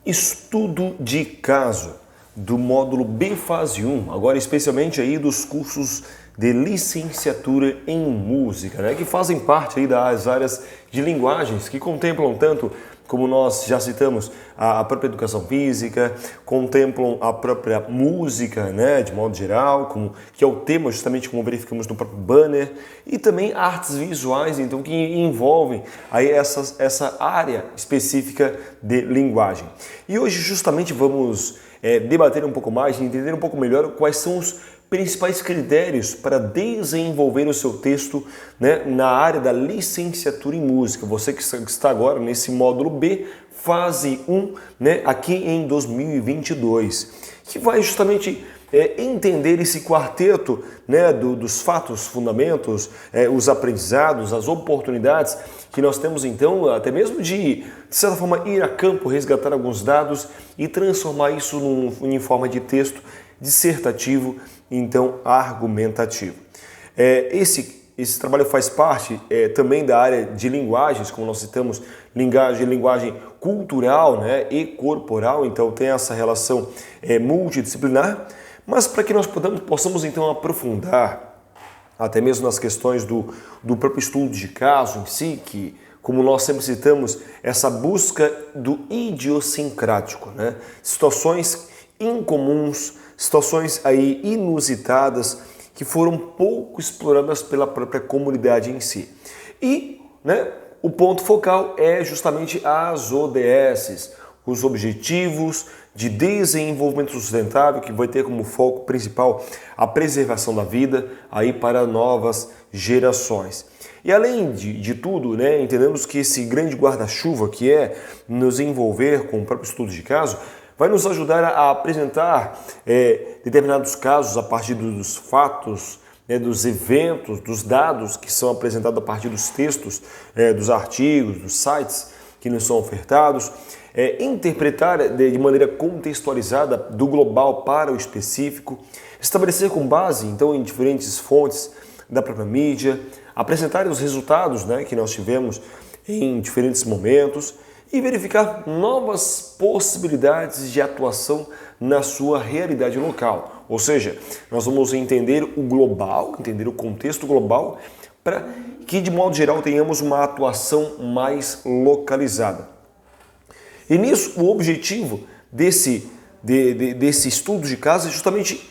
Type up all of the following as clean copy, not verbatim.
Estudo de caso do módulo B fase 1, agora especialmente aí dos cursos de licenciatura em música, né, que fazem parte aí das áreas de linguagens, que contemplam tanto, como nós já citamos, a própria educação física, contemplam a própria música, né, de modo geral, que é o tema justamente como verificamos no próprio banner, e também artes visuais, então, que envolvem aí essa área específica de linguagem. E hoje justamente vamos debater um pouco mais, entender um pouco melhor quais são os principais critérios para desenvolver o seu texto, né, na área da licenciatura em música. Você que está agora nesse módulo B, fase 1, né, aqui em 2022, que vai justamente entender esse quarteto, né, dos fatos, fundamentos, os aprendizados, as oportunidades que nós temos então, até mesmo de certa forma, ir a campo, resgatar alguns dados e transformar isso em forma de texto dissertativo, então argumentativo. Esse trabalho faz parte também da área de linguagens, como nós citamos, linguagem cultural, né, e corporal, então tem essa relação multidisciplinar, mas para que nós possamos então aprofundar até mesmo nas questões do próprio estudo de caso em si, que, como nós sempre citamos, essa busca do idiosincrático, né? Situações incomuns, situações aí inusitadas que foram pouco exploradas pela própria comunidade em si. E, né, o ponto focal é justamente as ODSs, os Objetivos de Desenvolvimento Sustentável, que vai ter como foco principal a preservação da vida aí para novas gerações. E além de tudo, né, entendemos que esse grande guarda-chuva que é nos envolver com o próprio estudo de caso, vai nos ajudar a apresentar determinados casos a partir dos fatos, né, dos eventos, dos dados que são apresentados a partir dos textos, dos artigos, dos sites que nos são ofertados, interpretar de maneira contextualizada do global para o específico, estabelecer com base então em diferentes fontes da própria mídia, apresentar os resultados, né, que nós tivemos em diferentes momentos e verificar novas possibilidades de atuação na sua realidade local. Ou seja, nós vamos entender o global, entender o contexto global, para que de modo geral tenhamos uma atuação mais localizada. E nisso o objetivo desse estudo de caso é justamente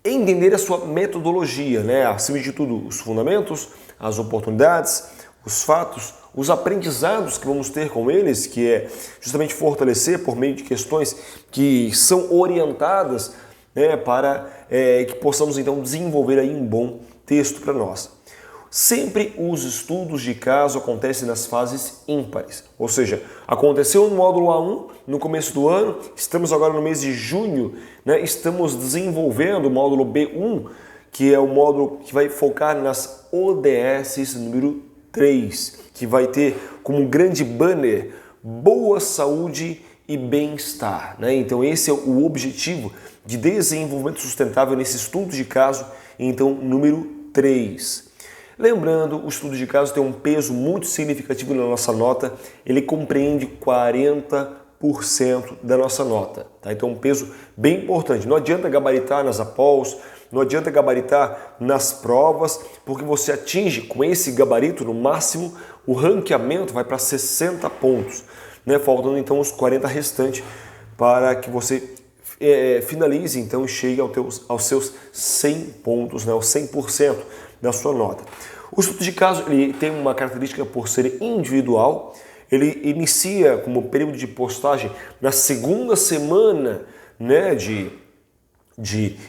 entender a sua metodologia, né? Acima de tudo os fundamentos, as oportunidades, os fatos, os aprendizados que vamos ter com eles, que é justamente fortalecer por meio de questões que são orientadas, né, para que possamos então desenvolver aí um bom texto para nós. Sempre os estudos de caso acontecem nas fases ímpares, ou seja, aconteceu no módulo A1 no começo do ano, estamos agora no mês de junho, né, estamos desenvolvendo o módulo B1, que é o módulo que vai focar nas ODSs número 3, que vai ter como grande banner boa saúde e bem-estar, né? Então esse é o objetivo de desenvolvimento sustentável nesse estudo de caso, então número 3. Lembrando, o estudo de caso tem um peso muito significativo na nossa nota, ele compreende 40% da nossa nota, tá? Então um peso bem importante. Não adianta gabaritar nas APOLs, não adianta gabaritar nas provas, porque você atinge com esse gabarito, no máximo, o ranqueamento vai para 60 pontos, né? Faltando então os 40 restantes para que você finalize então e chegue aos seus 100 pontos, né? Os 100% da sua nota. O estudo de caso ele tem uma característica por ser individual, ele inicia como período de postagem na segunda semana, né, de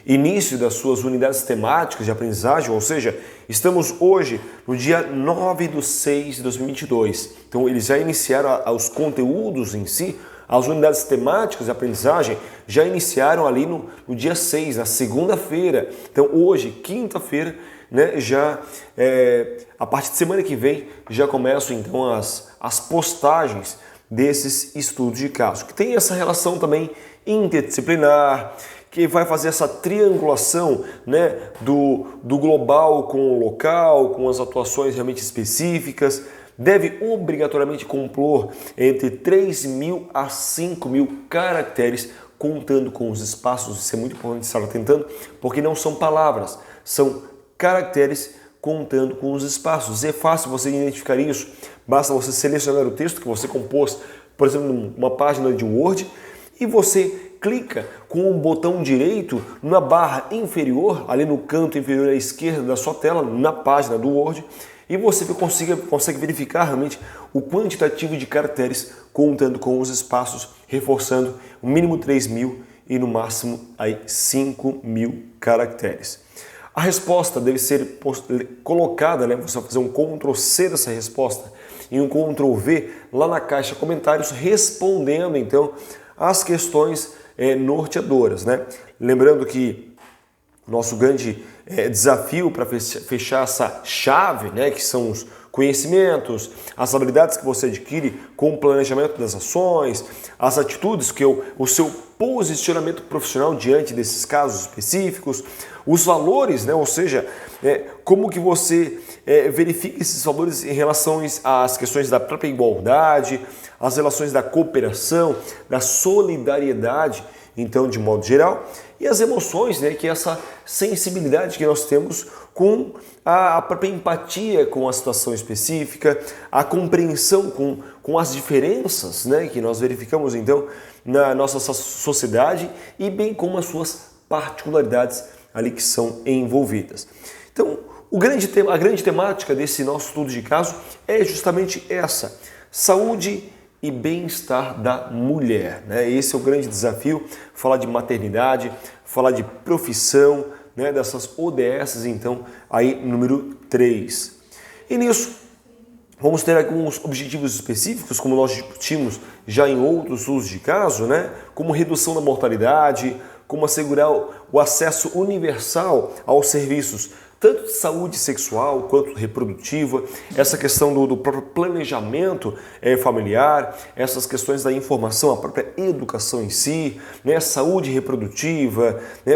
início das suas unidades temáticas de aprendizagem, ou seja, estamos hoje no dia 9/6 de 2022. Então, eles já iniciaram os conteúdos em si, as unidades temáticas de aprendizagem já iniciaram ali no dia 6, na segunda-feira. Então, hoje, quinta-feira, né, já a partir de semana que vem, já começam então as postagens desses estudos de caso, que tem essa relação também interdisciplinar, que vai fazer essa triangulação, né, do global com o local, com as atuações realmente específicas, deve obrigatoriamente compor entre 3.000 a 5.000 caracteres, contando com os espaços. Isso é muito importante estar atentando, porque não são palavras, são caracteres contando com os espaços. É fácil você identificar isso, basta você selecionar o texto que você compôs, por exemplo, numa página de Word, e você clica com o botão direito na barra inferior, ali no canto inferior à esquerda da sua tela, na página do Word, e você consegue verificar realmente o quantitativo de caracteres contando com os espaços, reforçando o mínimo 3.000 e no máximo aí 5.000 caracteres. A resposta deve ser colocada, né? Você vai fazer um Ctrl+C dessa resposta e um Ctrl+V lá na caixa de comentários, respondendo então as questões norteadoras, né? Lembrando que nosso grande desafio para fechar essa chave, né, que são os conhecimentos, as habilidades que você adquire com o planejamento das ações, as atitudes, que é o seu posicionamento profissional diante desses casos específicos, os valores, né, ou seja, como que você verifica esses valores em relação às questões da própria igualdade, as relações da cooperação, da solidariedade, então, de modo geral, e as emoções, né, que é essa sensibilidade que nós temos com a própria empatia com a situação específica, a compreensão com as diferenças, né, que nós verificamos então na nossa sociedade e bem como as suas particularidades ali que são envolvidas. Então, a grande temática desse nosso estudo de caso é justamente essa: saúde e bem-estar da mulher, né? Esse é o grande desafio, falar de maternidade, falar de profissão, né? Dessas ODS, então, aí número 3. E nisso, vamos ter alguns objetivos específicos, como nós discutimos já em outros estudos de caso, né? Como redução da mortalidade, como assegurar o acesso universal aos serviços, tanto de saúde sexual quanto reprodutiva, essa questão do próprio planejamento familiar, essas questões da informação, a própria educação em si, né, saúde reprodutiva, né,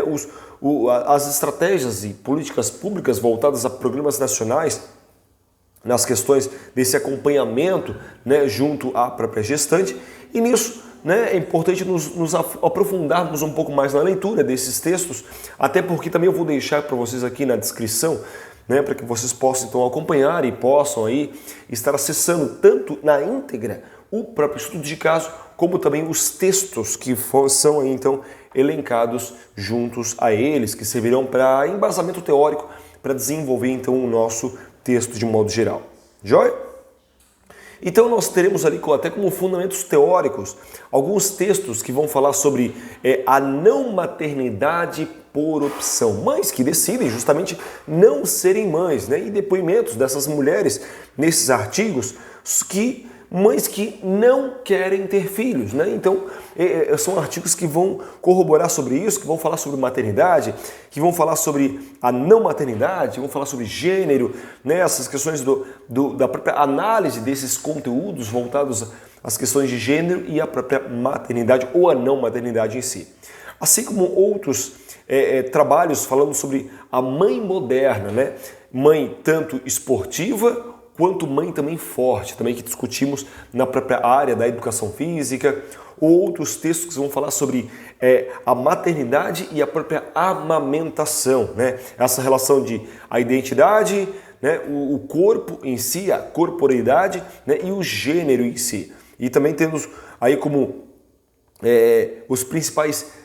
as estratégias e políticas públicas voltadas a programas nacionais nas questões desse acompanhamento, né, junto à própria gestante. E nisso, né, é importante nos aprofundarmos um pouco mais na leitura desses textos, até porque também eu vou deixar para vocês aqui na descrição, né, para que vocês possam então acompanhar e possam aí estar acessando tanto na íntegra o próprio estudo de caso, como também os textos que são aí então elencados juntos a eles, que servirão para embasamento teórico, para desenvolver então o nosso texto de modo geral. Joia? Então nós teremos ali até como fundamentos teóricos alguns textos que vão falar sobre a não maternidade por opção, mães que decidem justamente não serem mães, né? E depoimentos dessas mulheres nesses artigos, mães que não querem ter filhos, né? Então, são artigos que vão corroborar sobre isso, que vão falar sobre maternidade, que vão falar sobre a não maternidade, vão falar sobre gênero, né? Essas questões da própria análise desses conteúdos voltados às questões de gênero e à própria maternidade ou a não maternidade em si. Assim como outros trabalhos falando sobre a mãe moderna, né? Mãe tanto esportiva quanto mãe também forte, também que discutimos na própria área da educação física, ou outros textos que vão falar sobre a maternidade e a própria amamentação, né? Essa relação de a identidade, né? O corpo em si, a corporeidade, né? E o gênero em si. E também temos aí como os principais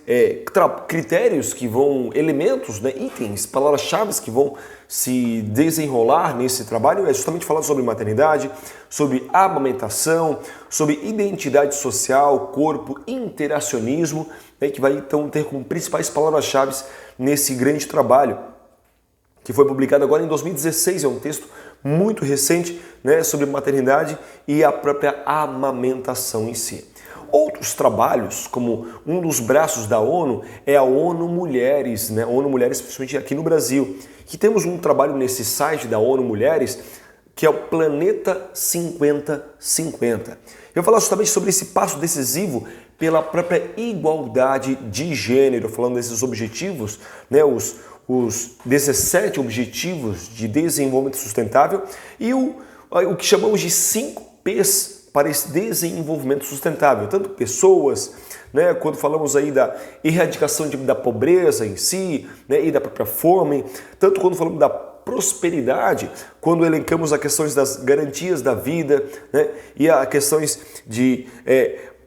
critérios que vão, elementos, né, itens, palavras-chave que vão se desenrolar nesse trabalho, é justamente falar sobre maternidade, sobre amamentação, sobre identidade social, corpo, interacionismo, né, que vai então ter como principais palavras-chave nesse grande trabalho, que foi publicado agora em 2016, é um texto muito recente, né, sobre maternidade e a própria amamentação em si. Outros trabalhos, como um dos braços da ONU, é a ONU Mulheres, né? ONU Mulheres, principalmente aqui no Brasil. Que temos um trabalho nesse site da ONU Mulheres, que é o Planeta 5050. Eu vou falar justamente sobre esse passo decisivo pela própria igualdade de gênero, falando desses objetivos, né? Os 17 Objetivos de Desenvolvimento Sustentável e o que chamamos de 5 P's para esse desenvolvimento sustentável, tanto pessoas, né, quando falamos aí da erradicação da pobreza em si, né, e da própria fome, tanto quando falamos da prosperidade, quando elencamos as questões das garantias da vida, né, e as questões de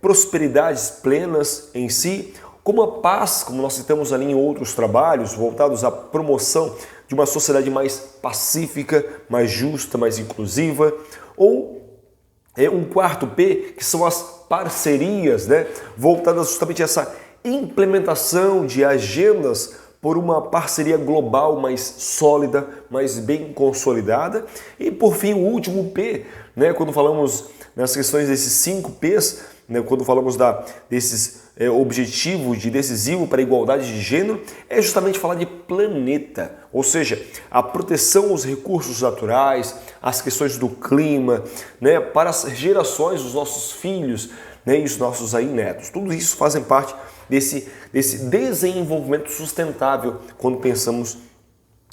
prosperidades plenas em si, como a paz, como nós citamos ali em outros trabalhos voltados à promoção de uma sociedade mais pacífica, mais justa, mais inclusiva, ou um quarto P, que são as parcerias, né, voltadas justamente a essa implementação de agendas por uma parceria global mais sólida, mais bem consolidada. E por fim, o último P, né, quando falamos nas questões desses 5 P's, né, quando falamos desses objetivos de decisivo para a igualdade de gênero, é justamente falar de planeta, ou seja, a proteção aos recursos naturais, as questões do clima, né, para as gerações dos nossos filhos, né, e os nossos aí netos. Tudo isso fazem parte desse desenvolvimento sustentável quando pensamos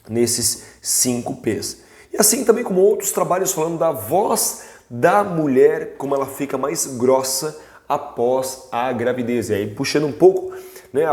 nesses 5 P's. E assim também como outros trabalhos falando da voz da mulher, como ela fica mais grossa após a gravidez. E aí puxando um pouco, né,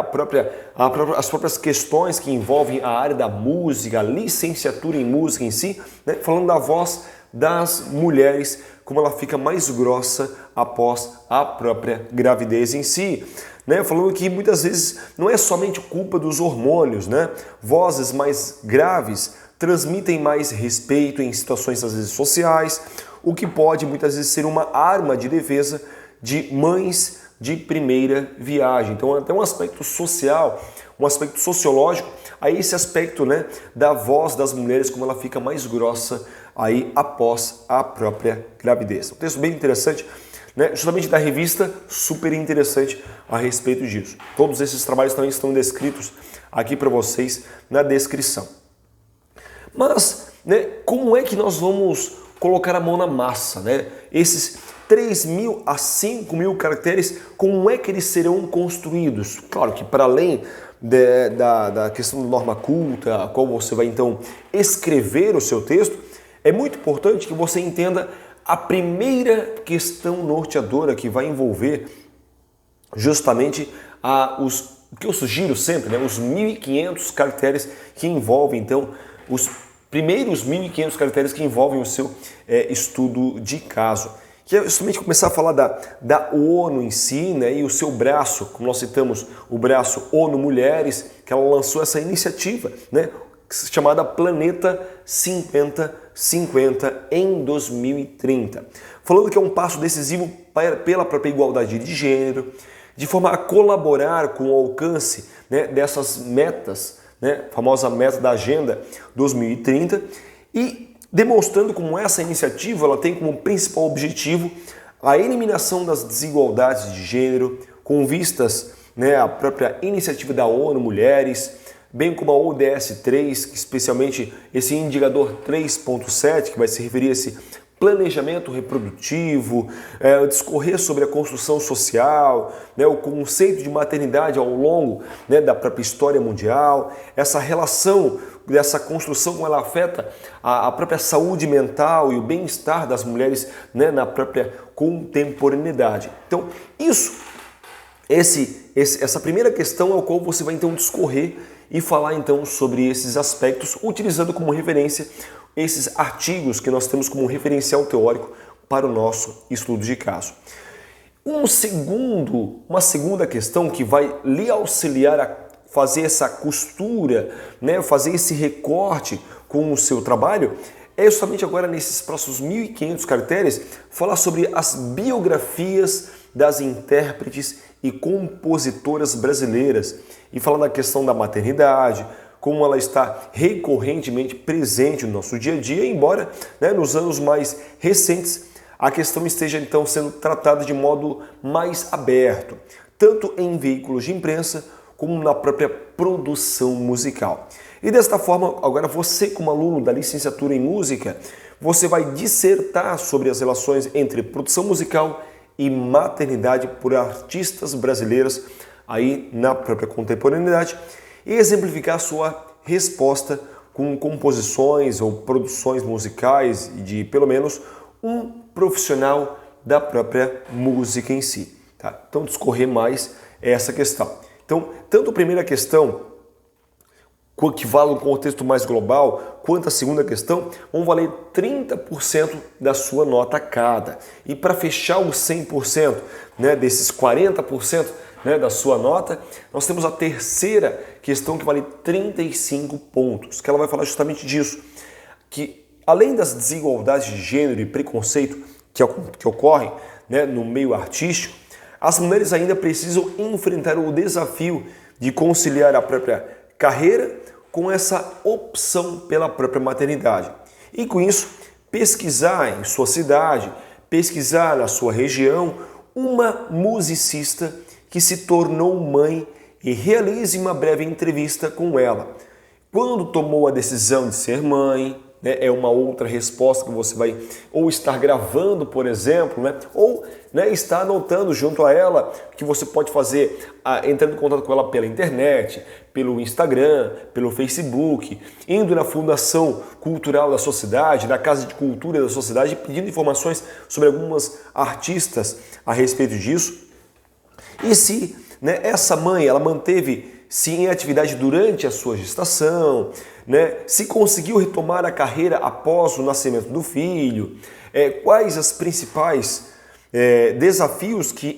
as próprias questões que envolvem a área da música, a licenciatura em música em si, né, falando da voz das mulheres, como ela fica mais grossa após a própria gravidez em si. Né, falando que muitas vezes não é somente culpa dos hormônios, né? Vozes mais graves transmitem mais respeito em situações às vezes sociais, o que pode muitas vezes ser uma arma de defesa de mães de primeira viagem. Então, até um aspecto social, um aspecto sociológico, aí esse aspecto, né, da voz das mulheres, como ela fica mais grossa aí após a própria gravidez. Um texto bem interessante, né, justamente da revista, super interessante a respeito disso. Todos esses trabalhos também estão descritos aqui para vocês na descrição. Mas, né, como é que nós vamos colocar a mão na massa, né? Esses 3.000 a 5.000 caracteres, como é que eles serão construídos? Claro que para além da questão da norma culta, a qual você vai então escrever o seu texto, é muito importante que você entenda a primeira questão norteadora que vai envolver justamente o que eu sugiro sempre, né, os 1.500 caracteres que envolvem então os primeiros 1.500 caracteres que envolvem o seu estudo de caso. Que é justamente começar a falar da ONU em si, né, e o seu braço, como nós citamos, o braço ONU Mulheres, que ela lançou essa iniciativa, né, chamada Planeta 5050 em 2030. Falando que é um passo decisivo pela própria igualdade de gênero, de forma a colaborar com o alcance, né, dessas metas, né, a famosa meta da Agenda 2030, e demonstrando como essa iniciativa ela tem como principal objetivo a eliminação das desigualdades de gênero, com vistas, né, à própria iniciativa da ONU Mulheres, bem como a ODS 3, especialmente esse indicador 3.7, que vai se referir a esse planejamento reprodutivo, discorrer sobre a construção social, né, o conceito de maternidade ao longo, né, da própria história mundial, essa relação dessa construção, como ela afeta a própria saúde mental e o bem-estar das mulheres, né, na própria contemporaneidade. Então, essa primeira questão é o qual você vai então discorrer e falar então sobre esses aspectos, utilizando como referência esses artigos que nós temos como referencial teórico para o nosso estudo de caso. Uma segunda questão que vai lhe auxiliar a fazer essa costura, né, fazer esse recorte com o seu trabalho, é justamente agora nesses próximos 1.500 caracteres, falar sobre as biografias das intérpretes e compositoras brasileiras e falar da questão da maternidade, como ela está recorrentemente presente no nosso dia a dia, embora, né, nos anos mais recentes a questão esteja então sendo tratada de modo mais aberto, tanto em veículos de imprensa como na própria produção musical. E desta forma, agora você como aluno da licenciatura em música, você vai dissertar sobre as relações entre produção musical e maternidade por artistas brasileiras aí na própria contemporaneidade e exemplificar sua resposta com composições ou produções musicais de pelo menos um profissional da própria música em si. Tá? Então, discorrer mais essa questão. Então, tanto a primeira questão, que vale um contexto mais global, quanto a segunda questão, vão valer 30% da sua nota cada. E para fechar os 100%, né, desses 40%, né, da sua nota, nós temos a terceira questão que vale 35 pontos, que ela vai falar justamente disso, que além das desigualdades de gênero e preconceito que ocorrem, né, no meio artístico, as mulheres ainda precisam enfrentar o desafio de conciliar a própria carreira com essa opção pela própria maternidade. E com isso, pesquisar em sua cidade, pesquisar na sua região, uma musicista que se tornou mãe e realize uma breve entrevista com ela. Quando tomou a decisão de ser mãe, né, é uma outra resposta que você vai ou estar gravando, por exemplo, né, ou né, estar anotando junto a ela, que você pode fazer entrando em contato com ela pela internet, pelo Instagram, pelo Facebook, indo na Fundação Cultural da sua cidade, na Casa de Cultura da sua cidade, pedindo informações sobre algumas artistas a respeito disso. E se né, essa mãe ela manteve-se em atividade durante a sua gestação, né, se conseguiu retomar a carreira após o nascimento do filho, quais os principais desafios que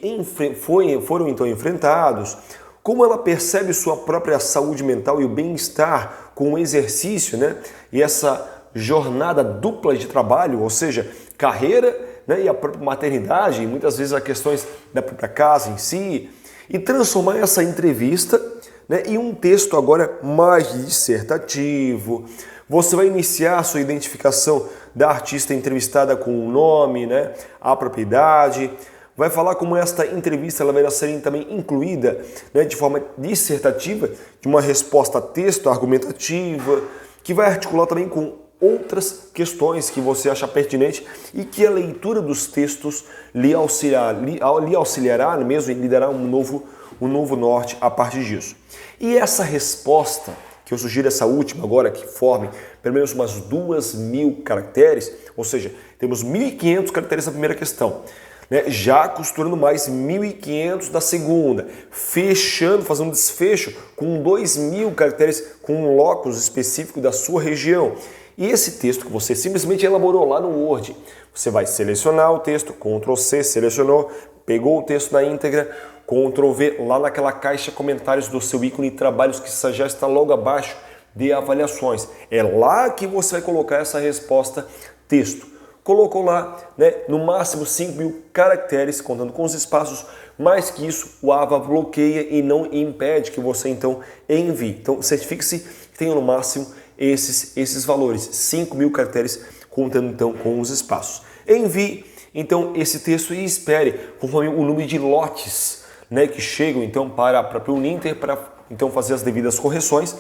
foram então enfrentados, como ela percebe sua própria saúde mental e o bem-estar com o exercício, né, e essa jornada dupla de trabalho, ou seja, carreira, né, e a própria maternidade, e muitas vezes as questões da própria casa em si, e transformar essa entrevista, né, em um texto agora mais dissertativo. Você vai iniciar a sua identificação da artista entrevistada com o nome, né, a propriedade, vai falar como esta entrevista ela vai ser também incluída, né, de forma dissertativa, de uma resposta a texto argumentativa, que vai articular também com outras questões que você acha pertinente e que a leitura dos textos lhe auxiliará mesmo e lhe dará um novo norte a partir disso. E essa resposta, que eu sugiro essa última agora, que forme pelo menos umas 2.000 caracteres, ou seja, temos 1.500 caracteres na primeira questão, né? Já costurando mais 1.500 da segunda, fechando, fazendo um desfecho com 2.000 caracteres com um locus específico da sua região. E esse texto que você simplesmente elaborou lá no Word, você vai selecionar o texto, Ctrl C, selecionou, pegou o texto na íntegra, Ctrl V, lá naquela caixa comentários do seu ícone trabalhos que já está logo abaixo de avaliações. É lá que você vai colocar essa resposta texto. Colocou lá, né, no máximo 5.000 caracteres, contando com os espaços. Mais que isso, o AVA bloqueia e não impede que você então envie. Então certifique-se que tenha no máximo esses valores, 5.000 caracteres, contando então com os espaços. Envie então esse texto e espere conforme o número de lotes, né, que chegam então para a própria Uninter para então fazer as devidas correções.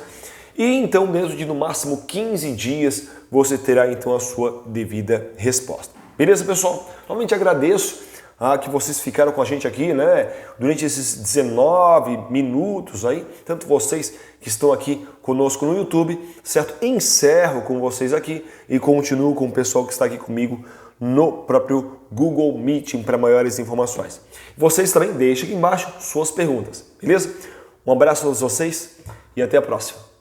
E então, dentro de no máximo 15 dias, você terá então a sua devida resposta. Beleza, pessoal? Realmente agradeço que vocês ficaram com a gente aqui, né, durante esses 19 minutos aí, tanto vocês que estão aqui conosco no YouTube, certo? Encerro com vocês aqui e continuo com o pessoal que está aqui comigo no próprio Google Meeting para maiores informações. Vocês também deixem aqui embaixo suas perguntas, beleza? Um abraço a todos vocês e até a próxima.